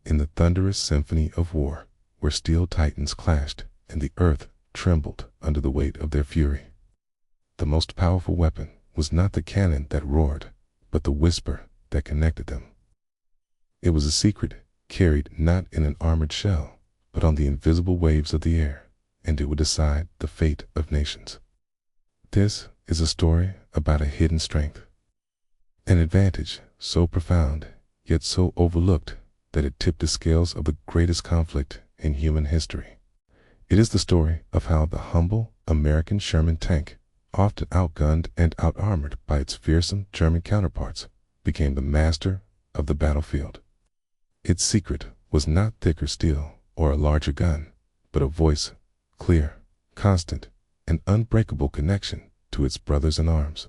in the thunderous symphony of war, where steel titans clashed and the earth trembled under the weight of their fury. The most powerful weapon was not the cannon that roared, but the whisper that connected them. It was a secret carried not in an armored shell, but on the invisible waves of the air, and it would decide the fate of nations. This is a story about a hidden strength, an advantage so profound yet so overlooked that it tipped the scales of the greatest conflict in human history. It is the story of how the humble American Sherman tank, often outgunned and outarmored by its fearsome German counterparts, became the master of the battlefield. Its secret was not thicker steel or a larger gun, but a voice, clear, constant, and unbreakable connection to its brothers in arms.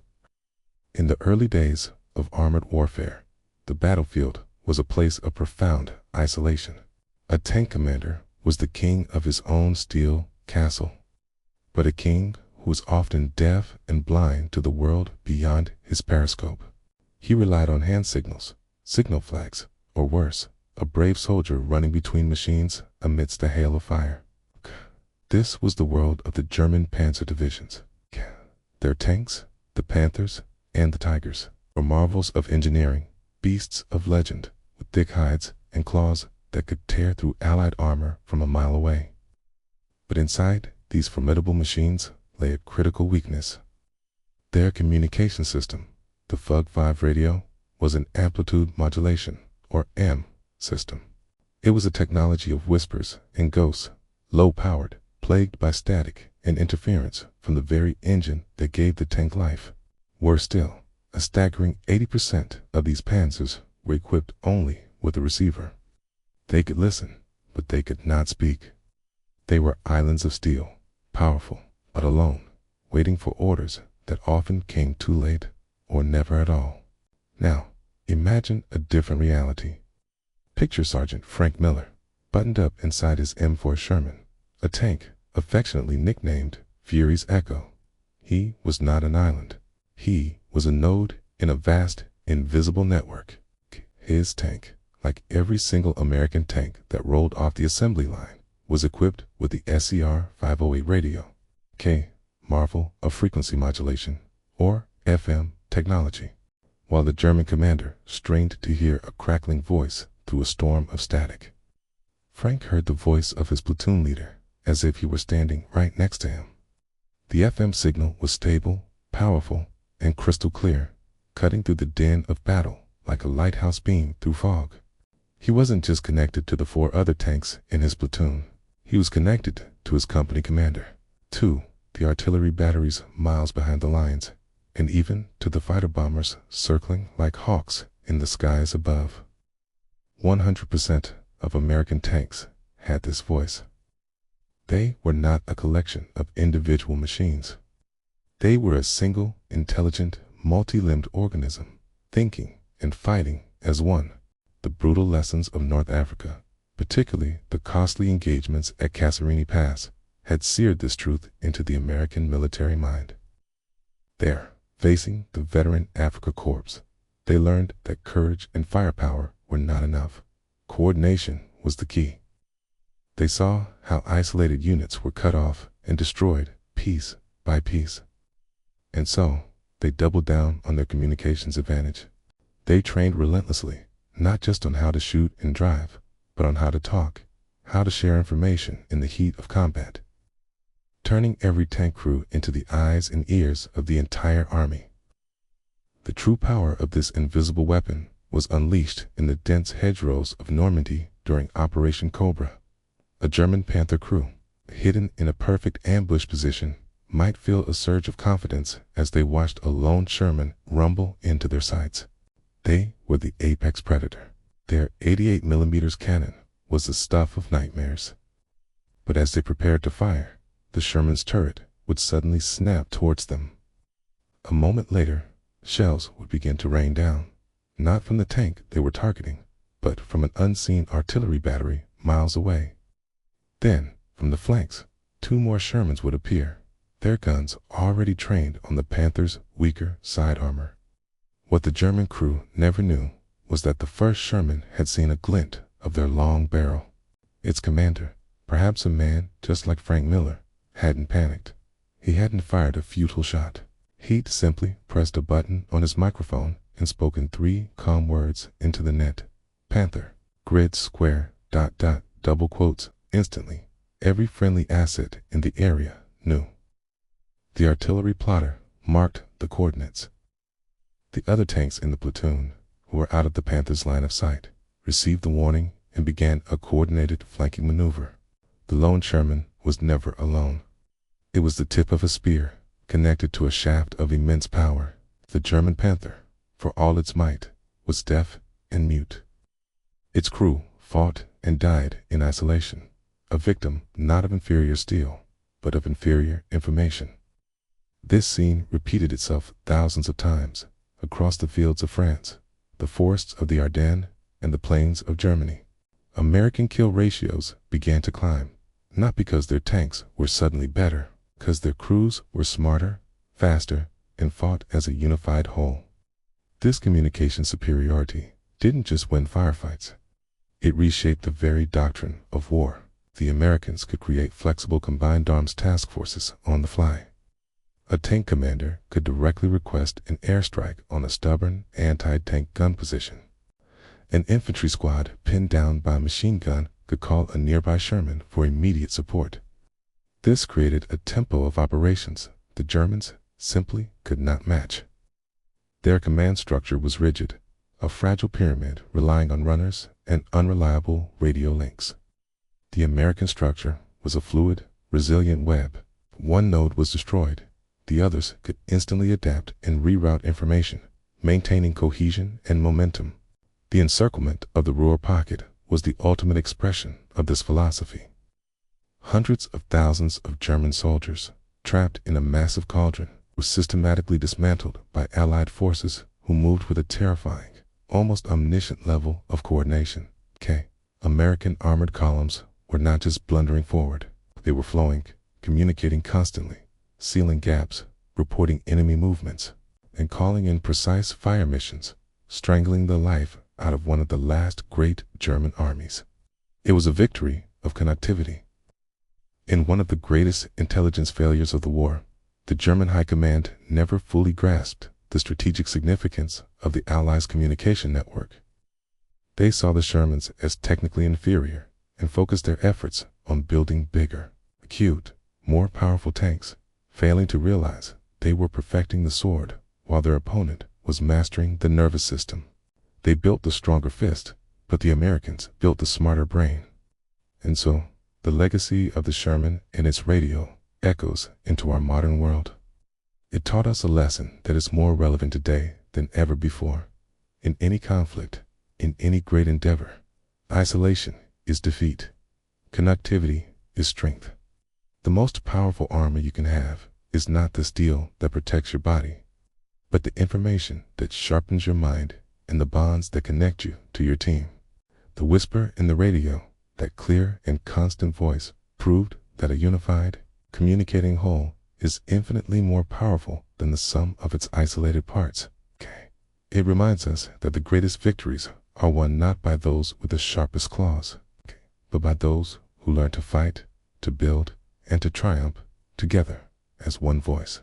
In the early days of armored warfare, the battlefield was a place of profound isolation. A tank commander was the king of his own steel castle, but a king who was often deaf and blind to the world beyond his periscope. He relied on hand signals, signal flags, or worse, a brave soldier running between machines amidst a hail of fire. This was the world of the German panzer divisions. Their tanks, the Panthers and the Tigers, were marvels of engineering, beasts of legend, with thick hides and claws that could tear through Allied armor from a mile away. But inside these formidable machines lay a critical weakness. Their communication system, the FUG-5 radio, was an amplitude modulation, or AM, system. It was a technology of whispers and ghosts, low-powered, plagued by static and interference from the very engine that gave the tank life. Worse still, a staggering 80% of these panzers were equipped only with a receiver. They could listen, but they could not speak. They were islands of steel, powerful, but alone, waiting for orders that often came too late or never at all. Now, imagine a different reality. Picture Sergeant Frank Miller, buttoned up inside his M4 Sherman, a tank affectionately nicknamed Fury's Echo. He was not an island. He was a node in a vast, invisible network. His tank, like every single American tank that rolled off the assembly line, was equipped with the SCR-508 radio, marvel of frequency modulation, or FM technology, while the German commander strained to hear a crackling voice through a storm of static. Frank heard the voice of his platoon leader as if he were standing right next to him. The FM signal was stable, powerful, and crystal clear, cutting through the din of battle like a lighthouse beam through fog. He wasn't just connected to the 4 other tanks in his platoon. He was connected to his company commander, to the artillery batteries miles behind the lines, and even to the fighter bombers circling like hawks in the skies above. 100% of American tanks had this voice. They were not a collection of individual machines. They were a single, intelligent, multi-limbed organism, thinking and fighting as one. The brutal lessons of North Africa, particularly the costly engagements at Kasserine Pass, had seared this truth into the American military mind. There, facing the veteran Afrika Korps, they learned that courage and firepower were not enough. Coordination was the key. They saw how isolated units were cut off and destroyed piece by piece. And so, they doubled down on their communications advantage. They trained relentlessly, not just on how to shoot and drive, but on how to talk, how to share information in the heat of combat, turning every tank crew into the eyes and ears of the entire army. The true power of this invisible weapon was unleashed in the dense hedgerows of Normandy during Operation Cobra. A German Panther crew, hidden in a perfect ambush position, might feel a surge of confidence as they watched a lone Sherman rumble into their sights. They were the apex predator. Their 88mm cannon was the stuff of nightmares. But as they prepared to fire, the Sherman's turret would suddenly snap towards them. A moment later, shells would begin to rain down, not from the tank they were targeting, but from an unseen artillery battery miles away. Then, from the flanks, 2 more Shermans would appear, their guns already trained on the Panther's weaker side armor. What the German crew never knew was that the first Sherman had seen a glint of their long barrel. Its commander, perhaps a man just like Frank Miller, hadn't panicked. He hadn't fired a futile shot. He'd simply pressed a button on his microphone and spoken 3 calm words into the net. Panther, grid square, ... double quotes. Instantly, every friendly asset in the area knew. The artillery plotter marked the coordinates. The other tanks in the platoon, who were out of the Panther's line of sight, received the warning and began a coordinated flanking maneuver. The lone Sherman was never alone. It was the tip of a spear, connected to a shaft of immense power. The German Panther, for all its might, was deaf and mute. Its crew fought and died in isolation, a victim not of inferior steel, but of inferior information. This scene repeated itself thousands of times across the fields of France, the forests of the Ardennes, and the plains of Germany. American kill ratios began to climb, not because their tanks were suddenly better, because their crews were smarter, faster, and fought as a unified whole. This communication superiority didn't just win firefights. It reshaped the very doctrine of war. The Americans could create flexible combined arms task forces on the fly. A tank commander could directly request an airstrike on a stubborn anti-tank gun position. An infantry squad pinned down by a machine gun could call a nearby Sherman for immediate support. This created a tempo of operations the Germans simply could not match. Their command structure was rigid, a fragile pyramid relying on runners and unreliable radio links. The American structure was a fluid, resilient web. One node was destroyed, the others could instantly adapt and reroute information, maintaining cohesion and momentum. The encirclement of the Ruhr pocket was the ultimate expression of this philosophy. Hundreds of thousands of German soldiers, trapped in a massive cauldron, were systematically dismantled by Allied forces who moved with a terrifying, almost omniscient level of coordination. American armored columns were not just blundering forward. They were flowing, communicating constantly, sealing gaps, reporting enemy movements, and calling in precise fire missions, strangling the life out of one of the last great German armies. It was a victory of connectivity. In one of the greatest intelligence failures of the war, the German High Command never fully grasped the strategic significance of the Allies' communication network. They saw the Shermans as technically inferior and focused their efforts on building bigger, acute, more powerful tanks, failing to realize they were perfecting the sword while their opponent was mastering the nervous system. They built the stronger fist, but the Americans built the smarter brain. And so, the legacy of the Sherman and its radio echoes into our modern world. It taught us a lesson that is more relevant today than ever before. In any conflict, in any great endeavor, isolation is defeat. Connectivity is strength. The most powerful armor you can have is not the steel that protects your body, but the information that sharpens your mind and the bonds that connect you to your team. The whisper in the radio, that clear and constant voice, proved that a unified, communicating whole is infinitely more powerful than the sum of its isolated parts. It reminds us that the greatest victories are won not by those with the sharpest claws, but by those who learn to fight, to build, and to triumph together as one voice.